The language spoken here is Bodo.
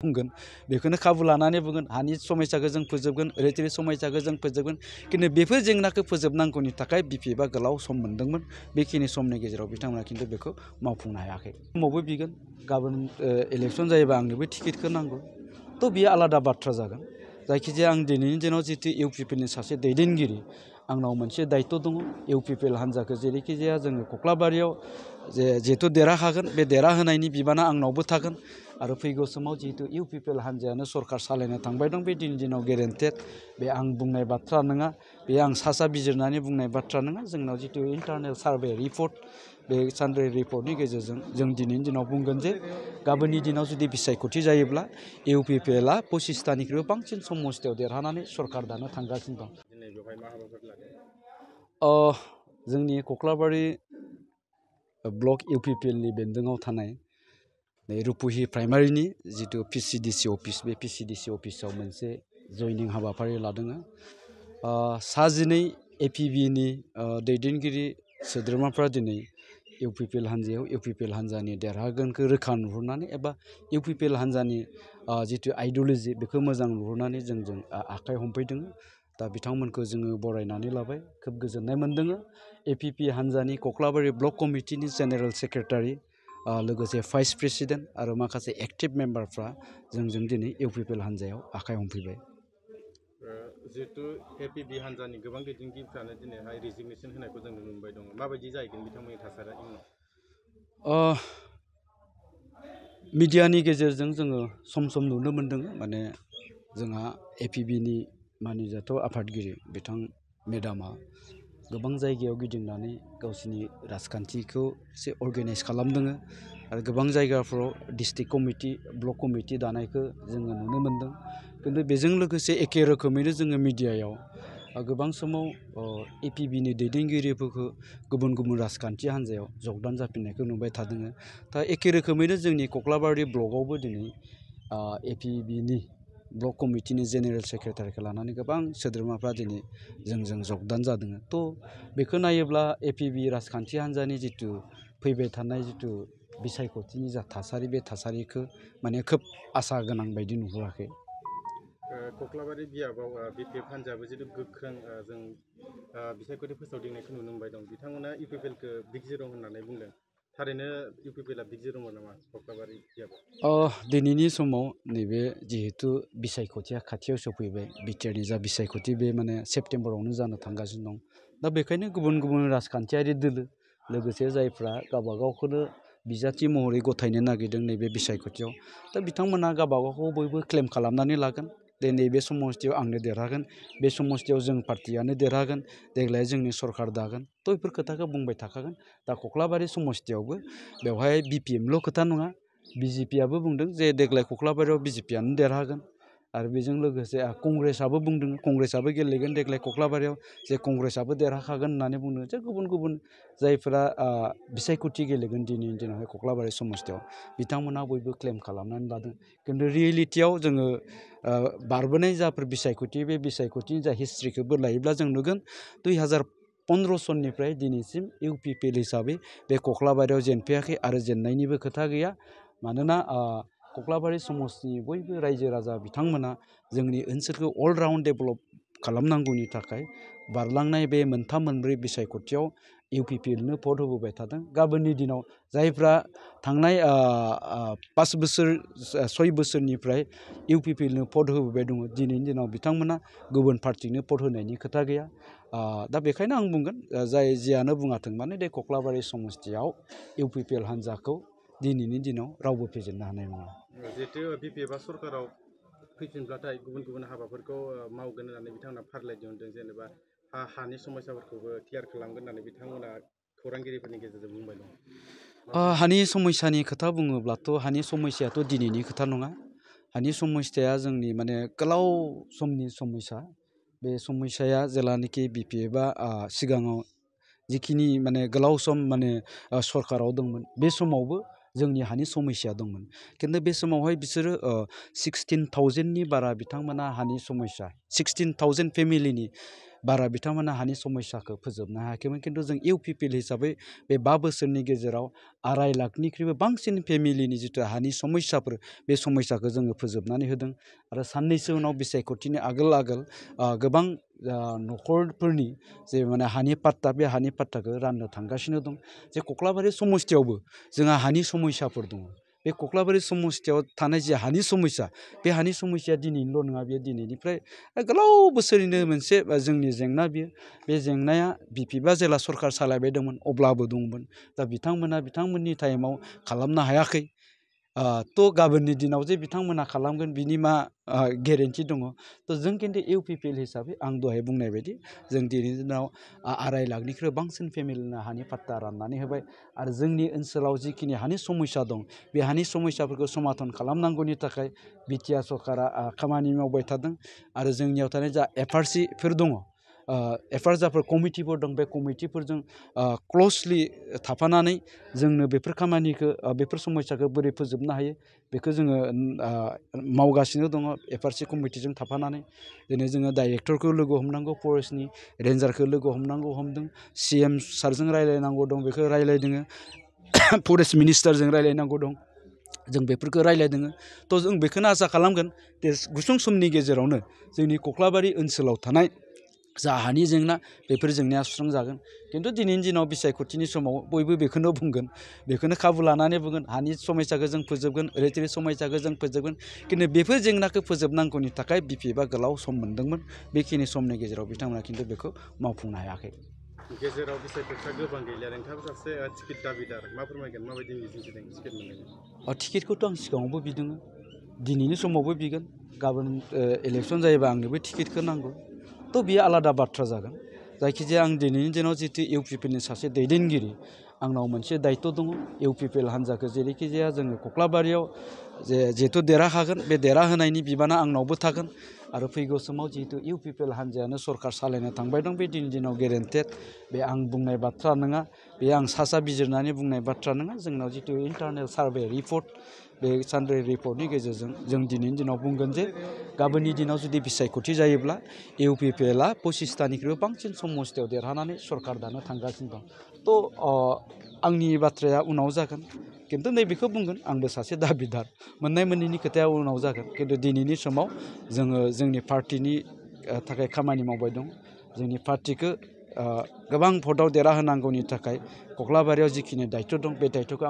बुंगोन बेखौनो खाबु लानानै बुंगोन हानि समस्याखौ जों फोजोबगोन ओरैथोरै समस्याखौ जों फोजोबगोन खिन्थु बेफोर जेंनाखौ फोजोबनांगौनि थाखाय बिपिएफआ गोलाव सम मोन्दोंमोन बेखिनि समनि गेजेराव बिथांमोना खिन्थु बेखौ मावफुंनो हायाखै समावबो बिगोन गाबोन इलेक्सन जायोबा आंनोबो टिकेटखौ नांगौ थ' बियो आलादा बाथ्रा जागोन जायखिजाया आं दिनैनि दिनाव जितु इउपिपिएलनि सासे दैदेनगिरि आंनाव मोनसे दायित्व दङ इउपिपिएल हान्जाखौ जेरैखि जाया जोङो कख्लाबारियाव जिहेतु देरहाखागोन बे देरहाहोनायनि बिबाना आंनावबो थागोन आरो फैगौ समाव जिहेतु इउपिपिएल हान्जायानो सरकार सालायनो थांबाय दं बे दिनैनि दिनाव गेरेन्टेड बे आं बुंनाय बाथ्रा नङा बे आं सा बिजिरनानै बुंनाय बाथ्रा नङा जोंनाव जितु इन्टारनेल सार्भे रिपर्ट बे सार्भे रिपर्टनि गेजेरजों जों दिनैनि दिनाव बुंगोन जे गाबोननि दिनाव जुदि बिसायख'थि जायोब्ला इउपिपिएलआ 25टानिख्रुइबो बांसिन समस्थियाव देरहानानै सरकार दानो थांगासिनो दं जोंनि कख्लाबारि ब्लक इउपिपिएलनि बेन्दोङाव थानाय रुपुहि प्राइमारिनि जितु पिसिडिसि अफिस बे पिसिडिसि अफिसाव मोनसे जयनिं हाबाफारि लादों 12 एपिबिनि दैदेनगिरि सोद्रोमाफ्रा दिनै इउपिपिएल हान्जायाव इउपिपिएल हान्जानि देरहागोनखौ रोखा नुहुरनानै एबा इउपिपिएल हान्जानि जितु आइडिय'लजि बेखौ मोजां नुहुरनानै जोंजों आखाइ हमफैदों दा बिथांमोनखौ जोङो बरायनानै लाबाय खोब गोजोननाय मोनदों एपिपि हान्जानि कख्लाबारि ब्लक कमिटिनि जेनेरेल सेक्रेटारि लोगोसे भाइस प्रेसिडेन्ट आरो माखासे एक्टिभ मेम्बारफ्रा जोंजों दिनै इउपिपिएल हान्जायाव आखाइ हमफैबाय जिहेतु एपिबि हान्जानि गोबां दैदेनगिरिफ्रानो दिनैहाय रिजिगनेसन होनायखौ जों नुनो मोनबाय दङ माबायदि जाहैगोन बिथांमोननि थासारिया इयुनाव मिडियानि गेजेरजों जोङो सम सम नुनो मोन्दों माने जोंहा एपिबिनि मानिजाथाव आफादगिरि बिथां मेडामा गोबां जायगायाव गिदिंनानै गावसिनि राजखान्थिखौ एसे अर्गेनाइज खालामदों आरो गोबां जायगाफ्राव डिस्ट्रिक्ट कमिटि ब्लक कमिटि दानायखौ जोङो नुनो मोन्दों खिन्थु बेजों लोगोसे एखे रोखोमैनो जोङो मिडियायाव गोबां समाव एपिबिनि दैदेनगिरिफोरखौ गुबुन गुबुन राजखान्थि हान्जायाव जगदान जाफिननायखौ नुबाय थादों दा एखे रोखोमैनो जोंनि कख्लाबारि ब्लकआवबो दिनै एपिबिनि ब्लक कमिटिनि जेनेरेल सेक्रेटारिखौ लानानै गोबां सोद्रोमाफ्रा दिनै जोंजों जगदान जादों थ' बेखौ नायोब्ला एपिबि राजखान्थि हान्जानि जितु फैबाय थानाय जितु बिसायख'थिनि जा थासारि बे थासारिखौ माने खोब आसा गोनां बायदि नुहुराखै कख्लाबारि बियाबाव बिपिएफ हान्जायाबो जितु गोख्रों जों बिसायख'थि फोसावदिंनायखौ नुनो मोनबाय दं बिथांमोना इउपिपिएलखौ बिग जिर' होननानै बुंदों थारैनो इउपिपिएलआ बिग जिर'मोन नामा कख्लाबारि बियाबाव दिनैनि समाव नैबे जिहेतु बिसायख'थिया खाथियाव सफैबाय बिटिआरनि जा बिसायख'थि बे माने सेप्तेम्बरावनो जानो थांगासिनो दं दा बेखायनो गुबुन गुबुन राजखान्थियारि दोलो लोगोसे जायफ्रा गावबागावखौनो बिजाथि महरै गथायनो नागिरदों नैबे बिसायख'थियाव दा बिथांमोना गावबागावखौ बयबो क्लेम खालामनानै लागोन दे नैबे समस्थियाव आंनो देरहागोन बे समस्थियाव जों पार्टियानो देरहागोन देग्लाय जोंनि सरकार दागोन थ' बेफोर खोथाखौ बुंबाय थाखागोन दा कख्लाबारि समस्थियावबो बेवहाय बिपिएमल' खोथा नङा बिजेपिआबो बुंदों जे देग्लाय कख्लाबारियाव बिजेपिआनो देरहागोन आरो बेजों लोगोसे कंग्रेसआबो बुंदों कंग्रेसआबो गेलेगोन देग्लाय कख्लाबारियाव जे कंग्रेसआबो देरहाखागोन होननानै बुंदों जे गुबुन गुबुन जायफोरा बिसायख'थि गेलेगोन दिनैनि दिनावहाय कख्लाबारि समस्थियाव बिथांमोना बयबो क्लेम खालामनानै लादों खिन्थु रियेलिटियाव जोङो बारबोनाय जाफोर बिसायख'थि बे बिसायख'थिनि जा हिस्ट्रिखौबो लायोब्ला जों नुगोन 2015 सननिफ्राय दिनैसिम इउपिपिएल हिसाबै बे कख्लाबारियाव जेनफैयाखै आरो जेननायनिबो खोथा गैया मानोना कख्लाबारि समस्थिनि बयबो रायजो राजा बिथांमोना जोंनि ओनसोलखौ अल राउन्ड डेभेलप खालामनांगौनि थाखाय बारलांनाय बे मोनथाम मोनब्रै बिसायख'थियाव इउपिपिएलनो भट होबोबाय थादों गाबोननि दिनाव जायफ्रा थांनाय 5 बोसोर 6 बोसोरनिफ्राय इउपिपिएलनो भट होबोबाय दङ दिनैनि दिनाव बिथांमोना गुबुन पार्टिनो भट होनायनि खोथा गैया दा बेखायनो आं बुंगोन जाय जियानो बुङाथों माने बे कख्लाबारि समस्थियाव इउपिपिएल हान्जाखौ दिनैनि दिनाव रावबो फेजेननो हानाय नङा जिहेतु बिपिएफआ सरकाराव फैफिनब्लाथाय गुबुन गुबुन हाबाफोरखौ मावगोन होननानै बिथांमोना फारिलाइ दिहुनदों जेनेबा हानि समस्याफोरखौबो क्लियार खालामगोन होननानै बिथांमोना खौरांगिरिफोरनि गेजेरजों बुंबाय दं हानि समस्यानि खोथा बुङोब्लाथ' हानि समस्यायाथ' दिनैनि खोथा नङा हानि समस्याया जोंनि माने गोलाव समनि समस्या बे समस्याया जेलानाखि बिपिएफआ सिगाङाव जिखिनि माने गोलाव सम माने सरकाराव दंमोन बे समावबो जोंनि हानि समस्या दंमोन खिन्थु बे समावहाय बिसोरो 16,000नि बारा बिथांमोना हानि समस्या 16,000 फेमिलिनि बारा बिथांमोना हानि समस्याखौ फोजोबनो हायाखैमोन खिन्थु जों इउपिपिएल हिसाबै बे 5 बोसोरनि गेजेराव 2.5 लाखनिख्रुइबो बांसिन फेमिलिनि जिथु हानि समस्याफोर बे समस्याखौ जोङो फोजोबनानै होदों आरो साननैसो उनाव बिसायख'थिनि आगोल गोबां न'खरफोरनि जे माने हानि पाट्टा बे हानि पाट्टाखौ राननो थांगासिनो दं जे कक्लाबारि समस्थियावबो जोंहा हानि समस्याफोर दङ बे कक्लाबारि समस्थियाव थानाय जे हानि समस्या बे हानि समस्याया दिनैनिल' नङा बेयो दिनैनिफ्राय गोलाव बोसोरनिनो मोनसे जोंनि जेंना बियो बे जेंनाया बिपिबा जेला सरकार सालायबाय दंमोन अब्लाबो दंमोन दा बिथांमोननि टाइमाव खालामनो हायाखै थ' गाबोननि दिनाव जे बिथांमोना खालामगोन बिनि मा गेरेन्टि दङ थ' जों खिन्थु इउपिपिएल हिसाबै आं दहाय बुंनाय बायदि जों दिनैनि दिनाव 2.5 लाखनिख्रुइ बांसिन फेमिलिनो हानि पाट्टा राननानै होबाय आरो जोंनि ओनसोलाव जिखिनि हानि समस्या दं बे हानि समस्याफोरखौ समाधान खालामनांगौनि थाखाय बिटिआर सरकारा खामानि मावबाय थादों आरो जोंनियाव थानाय जा एफआरसिफोर दङ एफआर जाफोर कमिटिफोर दं बे कमिटिफोरजों क्ल'सलि थाफानानै जोंनो बेफोर खामानिखौ बेफोर समस्याखौ बोरै फोजोबनो हायो बेखौ जोङो मावगासिनो दङ एफआरसि कमिटिजों थाफानानै दिनै जोङो डाइरेक्टरखौ लोगो हमनांगौ फरेस्टनि रेन्जारखौ लोगो हमदों सिएम सारजों रायलायनांगौ दं बेखौ रायलायदों फरेस्ट मिनिस्टारजों रायलायनांगौ दं जों बेफोरखौ रायलायदों थ' जों बेखौनो आसा खालामगोन गुसुं समनि गेजेरावनो जोंनि कक्लाबारि ओनसोलाव थानाय जा हानि जेंना बेफोर जेंनाया सुस्रांजागोन खिन्थु दिनैनि दिनाव बिसायख'थिनि समाव बयबो बेखौनो बुंगोन बेखौनो खाबु लानानै बुंगोन हानि समस्याखौ जों फोजोबगोन ओरैथोरै समस्याखौ जों फोजोबगोन खिन्थु बेफोर जेंनाखौ फोजोबनांगौनि थाखाय बिपिएफआ गोलाव सम मोन्दोंमोन बेखिनि समनि गेजेराव बिथांमोना खिन्थु बेखौ मावफुंनो हायाखै गेजेराव बिसायख'थिया गोबां गैलिया नोंथाङाबो सासे टिकेट दाबिदार मा फोरमायगोन माबायदि मिजिंथिदों टिकेट मोननायनि टिकेटखौथ' आं सिगाङावबो बिदों दिनैनि समावबो बिगोन गाबोन इलेक्सन जायोबा आंनोबो टिकेटखौ नांगौ थ' बियो आलादा बाथ्रा जागोन जायखिजाया आं दिनैनि दिनाव जितु इउपिपिएलनि सासे दैदेनगिरि आंनाव मोनसे दायित्व दङ इउपिपिएल हान्जाखौ जेरैखि जाया जोङो कक्लाबारियाव जिहेथु देरहाखागोन बे देरहाहोनायनि बिबाना आंनावबो थागोन आरो फैगौ समाव जिहेतु इउपिपिएल हान्जायानो सरकार सालायनो थांबाय दं बे दिनैनि दिनाव गेरेन्टेड बे आं बुंनाय बाथ्रा नङा बे आं सा बिजिरनानै बुंनाय बाथ्रा नङा जोंनाव जितु इन्टारनेल सार्भे रिपर्ट बे सार्भे रिपर्टनि गेजेरजों जों दिनैनि दिनाव बुंगोन जे गाबोननि दिनाव जुदि बिसायख'थि जायोब्ला इउपिपिएलआ 25थानिख्रुइबो बांसिन समस्थियाव देरहानानै सरकार दानो थांगासिनो दं थ' आंनि बाथ्राया उनाव जागोन खिन्थु नैबेखौ बुंगोन आंबो सासे दाबिदार मोननाय मोनैनि खोथाया उनाव जागोन खिन्थु दिनैनि समाव जोङो जोंनि पार्टिनि थाखाय खामानि मावबाय दं जोंनि पार्टिखौ गोबां भटआव देरहाहोनांगौनि थाखाय कक्लाबारियाव जिखिनि दायित्व दं बे दायित्वखौ